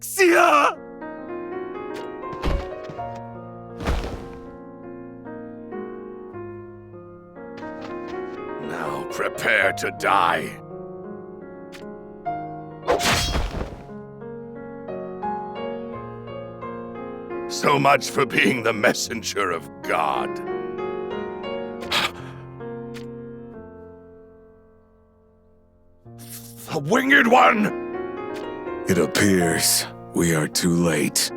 Exia! Now prepare to die. So much for being the messenger of God. The Winged One! It appears we are too late.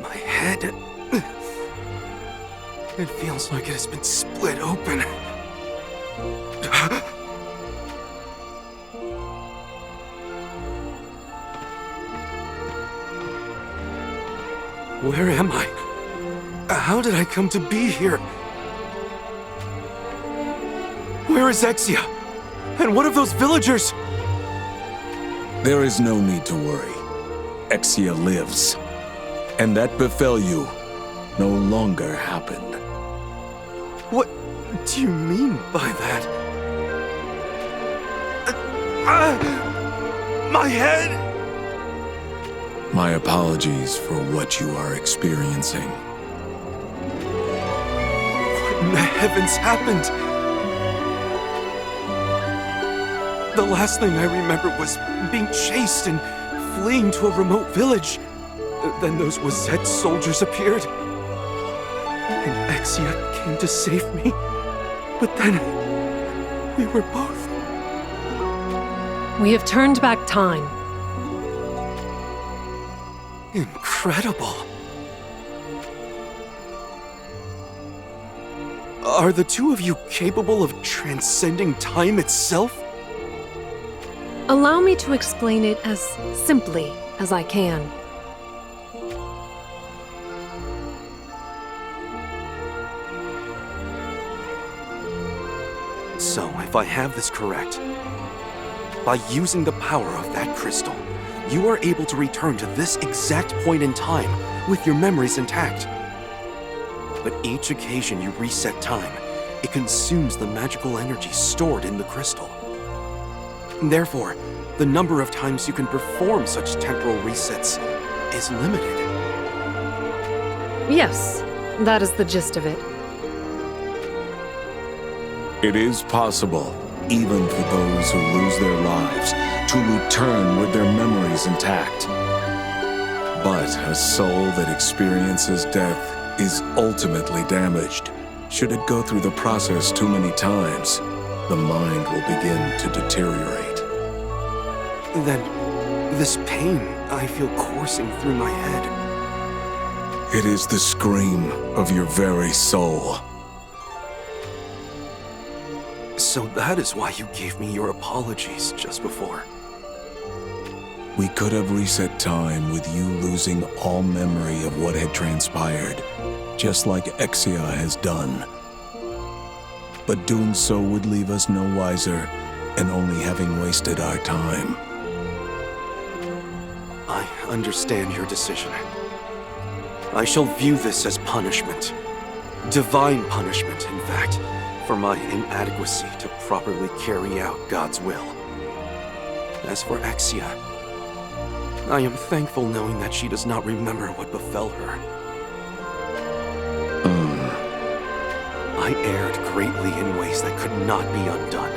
My head... It feels like it has been split open. Where am I? How did I come to be here? Where is Exia? And what of those villagers? There is no need to worry. Exia lives. And that befell you no longer happened. What do you mean by that? My head! My apologies for what you are experiencing. What in the heavens happened? The last thing I remember was being chased and fleeing to a remote village. Then those Wazet soldiers appeared. And Exia came to save me. But then, we were both... We have turned back time. Incredible. Are the two of you capable of transcending time itself? Allow me to explain it as simply as I can. So, if I have this correct, by using the power of that crystal, you are able to return to this exact point in time with your memories intact. But each occasion you reset time, it consumes the magical energy stored in the crystal. Therefore, the number of times you can perform such temporal resets is limited. Yes, that is the gist of it. It is possible, even for those who lose their lives, to return with their memories intact. But a soul that experiences death is ultimately damaged. Should it go through the process too many times, the mind will begin to deteriorate. Then, this pain I feel coursing through my head. It is the scream of your very soul. So that is why you gave me your apologies just before. We could have reset time with you losing all memory of what had transpired, just like Exia has done. But doing so would leave us no wiser and only having wasted our time. I understand your decision. I shall view this as punishment. Divine punishment, in fact, for my inadequacy to properly carry out God's will. As for Exia, I am thankful knowing that she does not remember what befell her. I erred greatly in ways that could not be undone.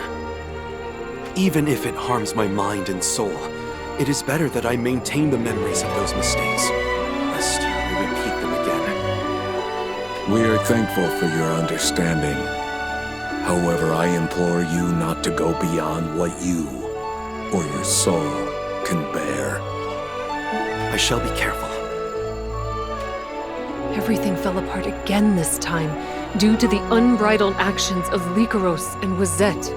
Even if it harms my mind and soul, it is better that I maintain the memories of those mistakes, lest I repeat them again. We are thankful for your understanding. However, I implore you not to go beyond what you or your soul can bear. I shall be careful. Everything fell apart again this time, due to the unbridled actions of Lycaros and Wazet.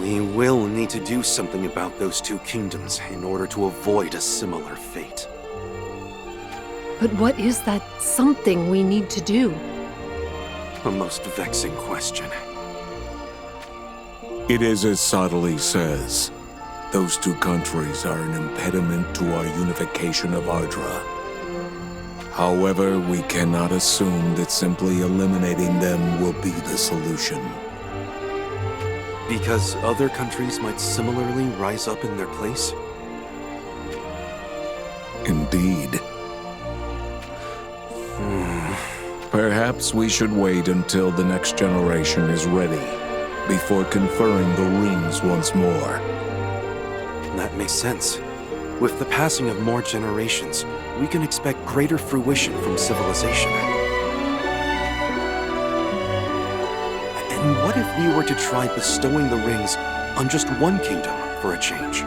We will need to do something about those two kingdoms in order to avoid a similar fate. But what is that something we need to do? A most vexing question. It is as Sadali says. Those two countries are an impediment to our unification of Ardra. However, we cannot assume that simply eliminating them will be the solution. Because other countries might similarly rise up in their place? Indeed. Perhaps we should wait until the next generation is ready, before conferring the rings once more. That makes sense. With the passing of more generations, we can expect greater fruition from civilization. And what if we were to try bestowing the rings on just one kingdom for a change?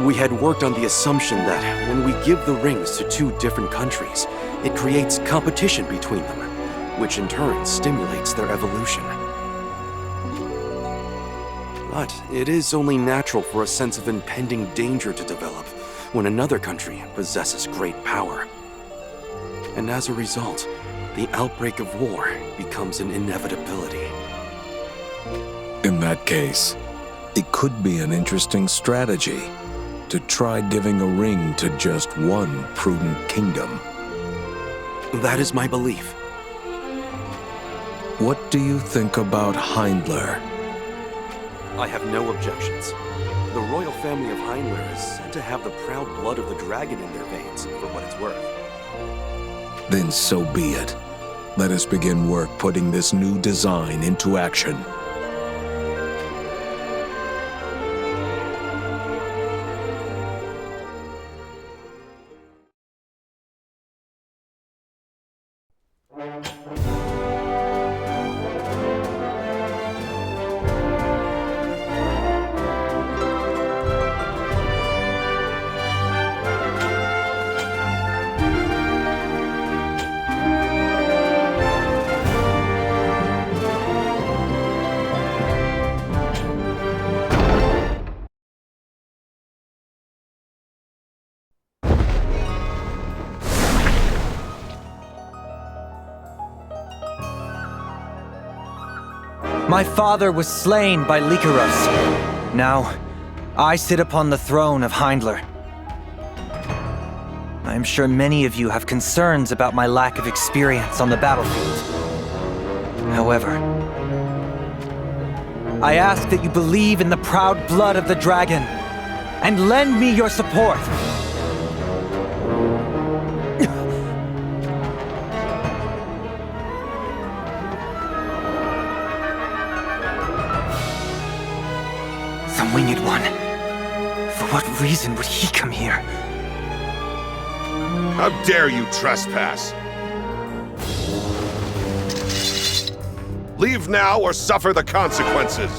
We had worked on the assumption that when we give the rings to two different countries, it creates competition between them, which in turn stimulates their evolution. But it is only natural for a sense of impending danger to develop when another country possesses great power. And as a result, the outbreak of war becomes an inevitability. In that case, it could be an interesting strategy to try giving a ring to just one prudent kingdom. That is my belief. What do you think about Heindler? I have no objections. The royal family of Heindler is said to have the proud blood of the dragon in their veins, for what it's worth. Then so be it. Let us begin work putting this new design into action. My father was slain by Lycaros. Now, I sit upon the throne of Heindler. I am sure many of you have concerns about my lack of experience on the battlefield. However, I ask that you believe in the proud blood of the dragon, and lend me your support. The Winged One. For what reason would he come here? How dare you trespass? Leave now or suffer the consequences.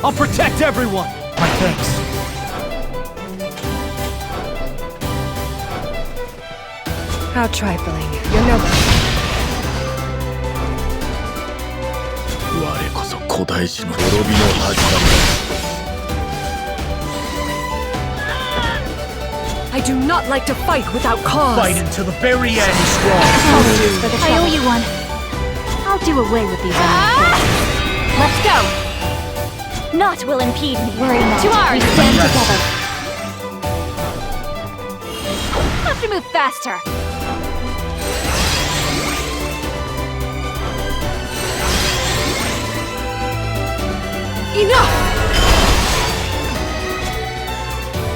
I'll protect everyone! My thanks. How trifling. You're noble. 我こそ古代史の滅びの始まり。 I do not like to fight without cause. Fight until the very end, strong. I owe you one. I'll do away with these enemies. Let's go. Naught will impede me. Worry not. To ours. We stand together. Have to move faster. Enough!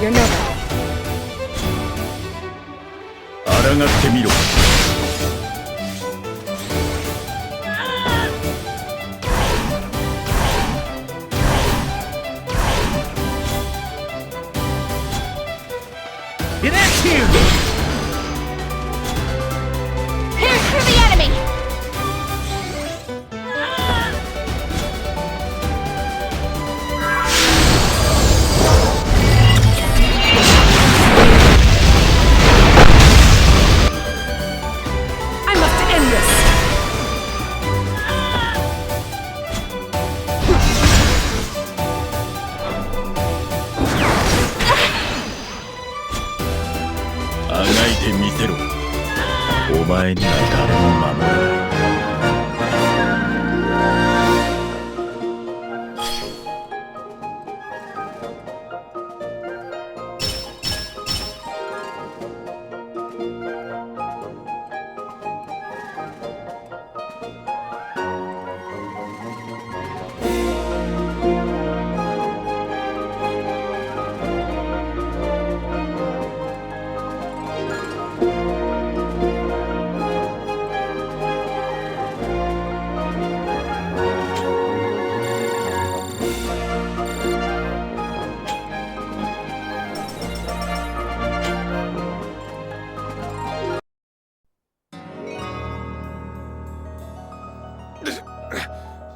You're noble. 抗ってみろ。 It ends here! Here's for the enemy! てみせろ。お前には誰も守れない。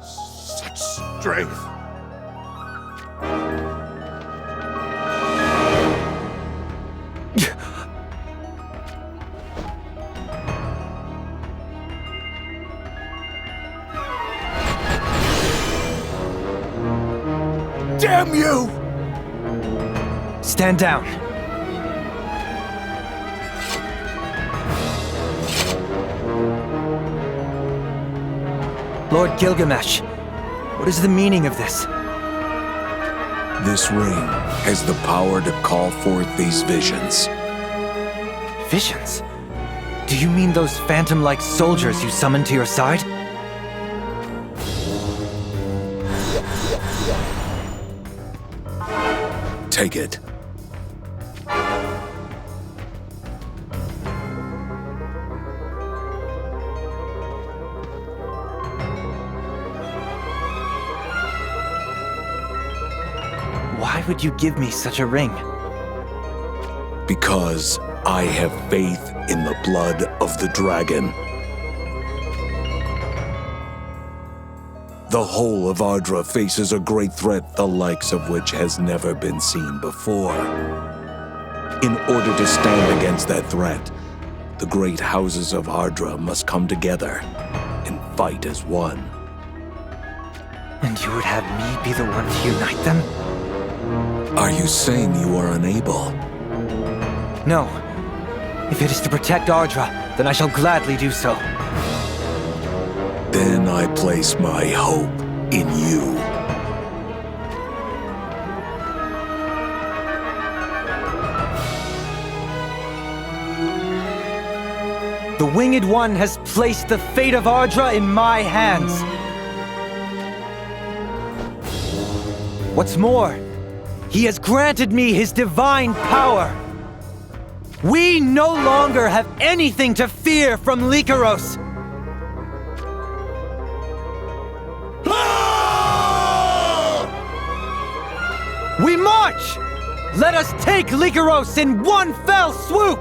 Such strength. Damn you! Stand down. Lord Gilgamesh, what is the meaning of this? This ring has the power to call forth these visions. Visions? Do you mean those phantom-like soldiers you summoned to your side? Take it. Why would you give me such a ring? Because I have faith in the blood of the dragon. The whole of Ardra faces a great threat the likes of which has never been seen before. In order to stand against that threat, the great houses of Ardra must come together and fight as one. And you would have me be the one to unite them? Are you saying you are unable? No. If it is to protect Ardra, then I shall gladly do so. Then I place my hope in you. The Winged One has placed the fate of Ardra in my hands. What's more, he has granted me his divine power. We no longer have anything to fear from Lycaros. We march! Let us take Lycaros in one fell swoop!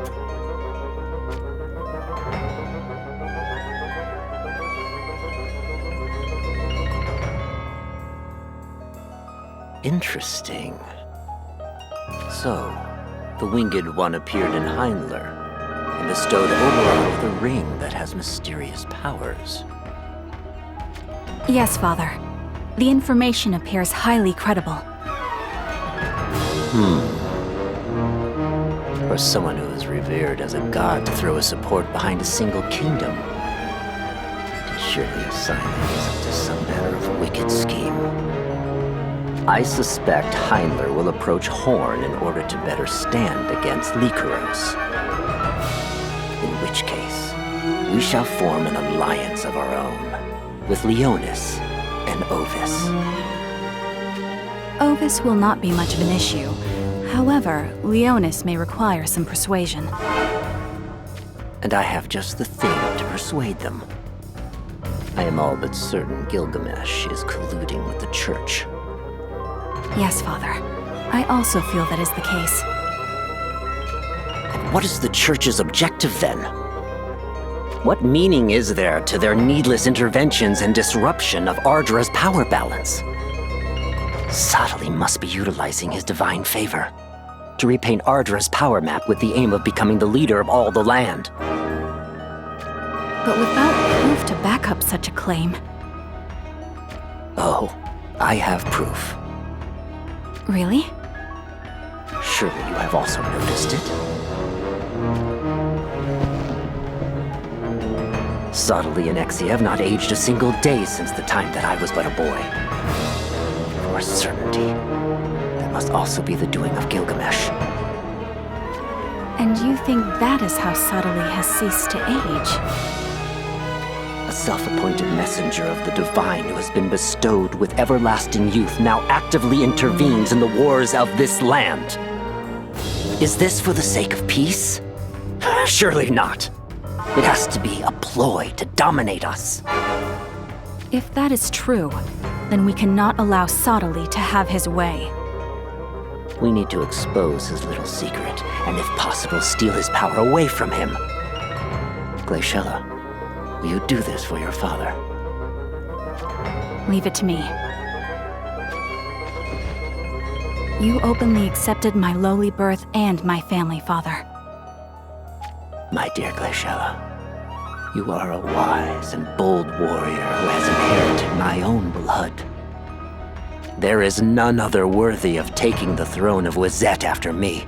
Interesting. So, the Winged One appeared in Heinler and bestowed Oberon with a ring that has mysterious powers. Yes, Father. The information appears highly credible. For someone who is revered as a god to throw his support behind a single kingdom, it is surely a sign that he is up to some manner of wicked scheme. I suspect Heinler will approach Horn in order to better stand against Lycaros. In which case, we shall form an alliance of our own, with Leonis and Ovis. Ovis will not be much of an issue. However, Leonis may require some persuasion. And I have just the thing to persuade them. I am all but certain Gilgamesh is colluding with the Church. Yes, Father. I also feel that is the case. And what is the Church's objective then? What meaning is there to their needless interventions and disruption of Ardra's power balance? Sotali must be utilizing his divine favor to repaint Ardra's power map with the aim of becoming the leader of all the land. But without proof to back up such a claim. Oh, I have proof. Really? Surely you have also noticed it. Sotaly and Exia have not aged a single day since the time that I was but a boy. For certainty, that must also be the doing of Gilgamesh. And you think that is how Sotaly has ceased to age? A self-appointed messenger of the divine who has been bestowed with everlasting youth now actively intervenes in the wars of this land. Is this for the sake of peace? Surely not. It has to be a ploy to dominate us. If that is true, then we cannot allow Sotaly to have his way. We need to expose his little secret, and if possible, steal his power away from him. Glaciella, will you do this for your father? Leave it to me. You openly accepted my lowly birth and my family, Father. My dear Glaciella, you are a wise and bold warrior who has inherited my own blood. There is none other worthy of taking the throne of Wazet after me.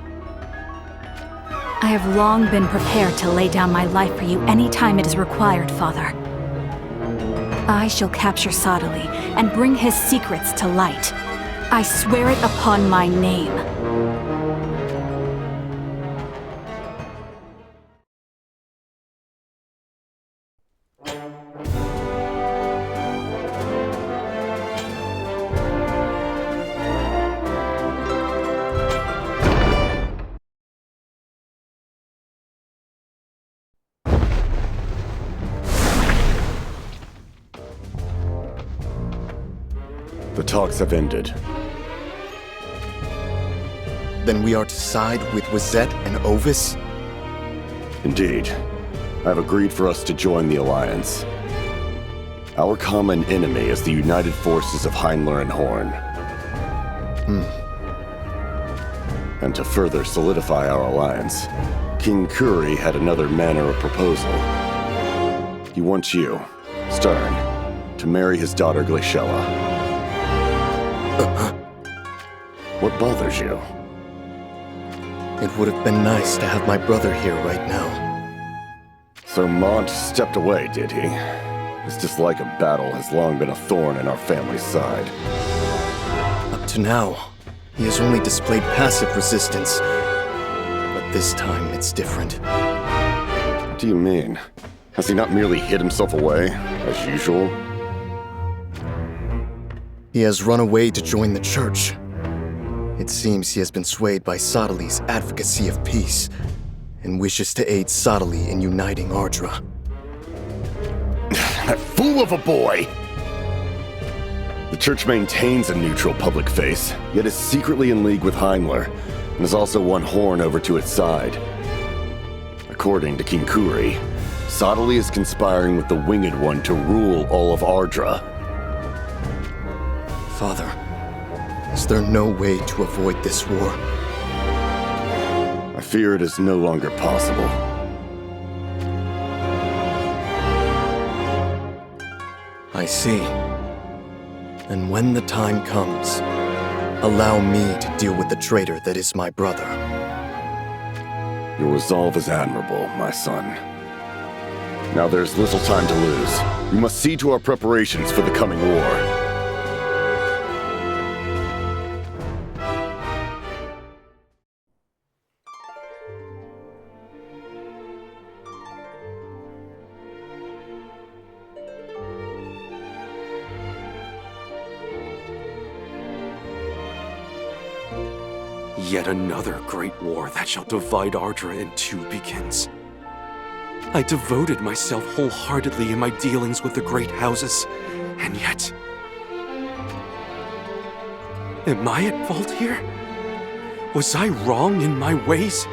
I have long been prepared to lay down my life for you any time it is required, Father. I shall capture Sotaly and bring his secrets to light. I swear it upon my name. The talks have ended. Then we are to side with Wazet and Ovis? Indeed. I have agreed for us to join the Alliance. Our common enemy is the united forces of Heinler and Horn. And to further solidify our alliance, King Kuri had another manner of proposal. He wants you, Stern, to marry his daughter Glaciella. What bothers you? It would have been nice to have my brother here right now. So Mont stepped away, did he? His dislike of battle has long been a thorn in our family's side. Up to now, he has only displayed passive resistance. But this time it's different. What do you mean? Has he not merely hid himself away, as usual? He has run away to join the church. It seems he has been swayed by Sotaly's advocacy of peace, and wishes to aid Sotaly in uniting Ardra. That fool of a boy! The church maintains a neutral public face, yet is secretly in league with Heinler, and has also won Horn over to its side. According to King Kuri, Sotaly is conspiring with the Winged One to rule all of Ardra. Father, is there no way to avoid this war? I fear it is no longer possible. I see. And when the time comes, allow me to deal with the traitor that is my brother. Your resolve is admirable, my son. Now there's little time to lose. We must see to our preparations for the coming war. Yet another great war that shall divide Ardra in two begins. I devoted myself wholeheartedly in my dealings with the great houses, and yet... Am I at fault here? Was I wrong in my ways?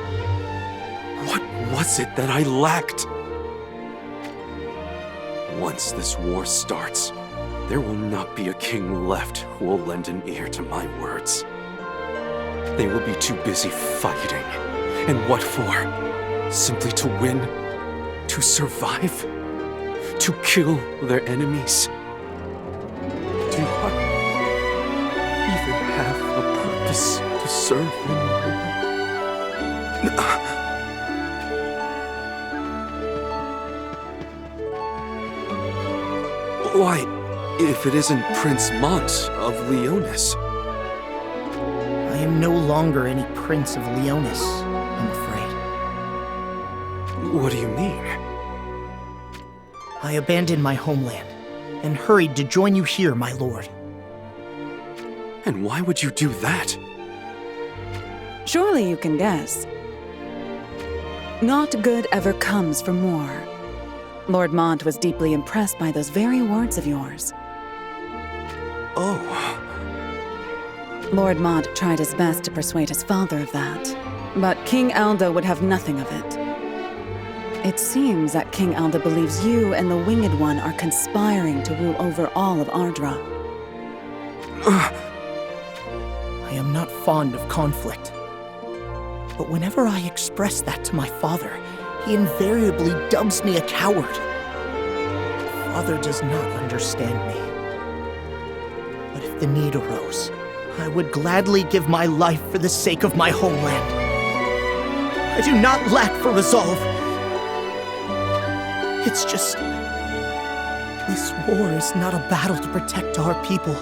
What was it that I lacked? Once this war starts, there will not be a king left who will lend an ear to my words. They will be too busy fighting. And what for? Simply to win? To survive? To kill their enemies? Do I even have a purpose to serve anymore? Why, if it isn't Prince Mont of Leonis? I am no longer any Prince of Leonis, I'm afraid. What do you mean? I abandoned my homeland and hurried to join you here, my lord. And why would you do that? Surely you can guess. Not good ever comes from war. Lord Mont was deeply impressed by those very words of yours. Oh. Lord Mont tried his best to persuade his father of that, but King Aldo would have nothing of it. It seems that King Aldo believes you and the Winged One are conspiring to rule over all of Ardra. I am not fond of conflict. But whenever I express that to my father, he invariably dubs me a coward. Father does not understand me. But if the need arose, I would gladly give my life for the sake of my homeland. I do not lack for resolve. It's just... this war is not a battle to protect our people.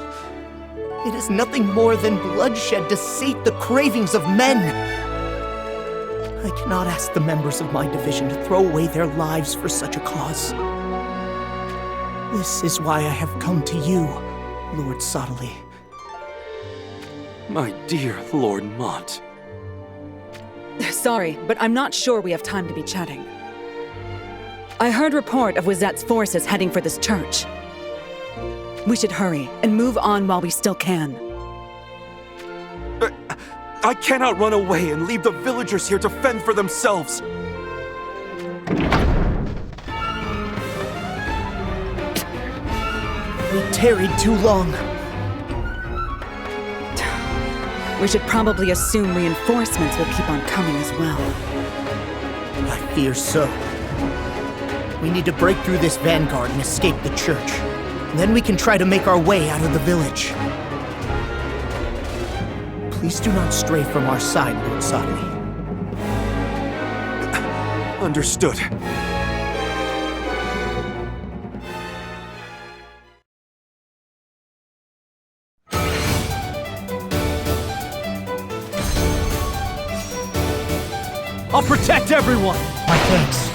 It is nothing more than bloodshed to sate the cravings of men. I cannot ask the members of my division to throw away their lives for such a cause. This is why I have come to you, Lord Sottile. My dear Lord Mont. Sorry, but I'm not sure we have time to be chatting. I heard report of Wizette's forces heading for this church. We should hurry and move on while we still can. I cannot run away and leave the villagers here to fend for themselves. We tarried too long. We should probably assume reinforcements will keep on coming as well. I fear so. We need to break through this vanguard and escape the church. Then we can try to make our way out of the village. Please do not stray from our side, Lord Sottile. Understood. I'll protect everyone! My thanks.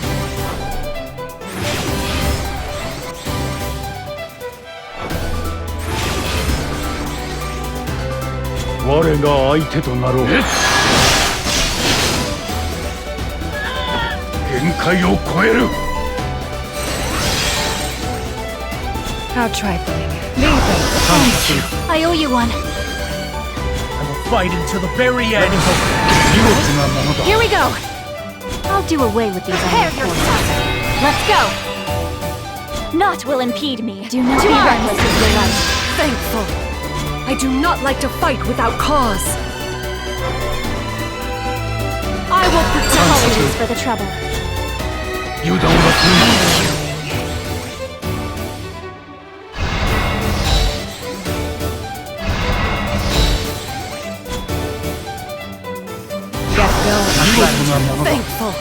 How trifling. I owe you one. I will fight until the very end! Here we go! I'll do away with these forces. Let's go! Naught will impede me. Do not be reckless with your life. Thankful. I do not like to fight without cause. I will protect Apologies for the trouble. Thankful.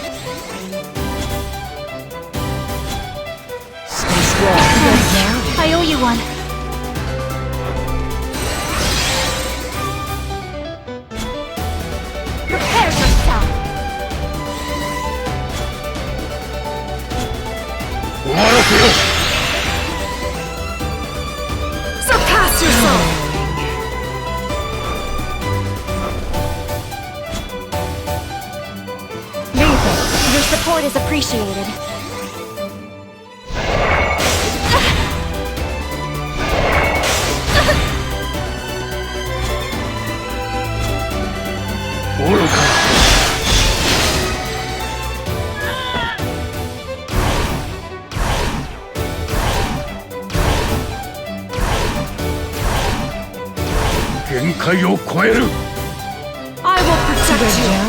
Stay strong. I owe you one. Prepare yourself. Surpass yourself! Your support is appreciated. I will protect you!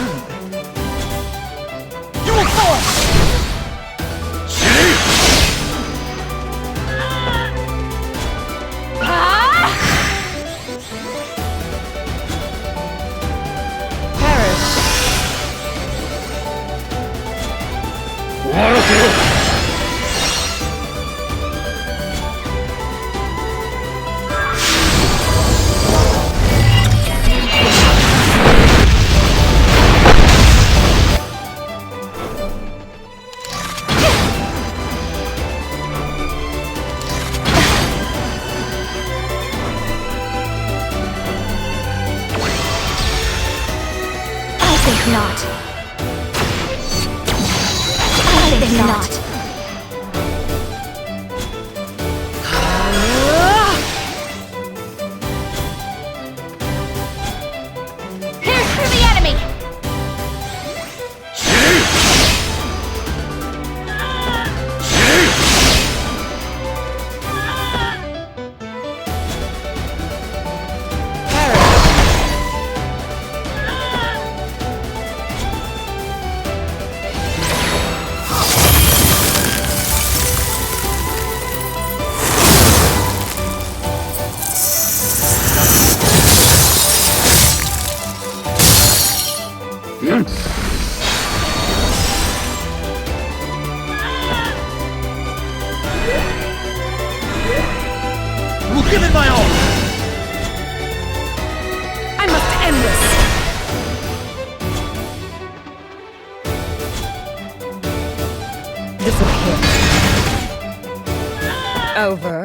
You will fall! not. Pierce through the enemy! We'll give it my all! I must end this! Disappear. Over.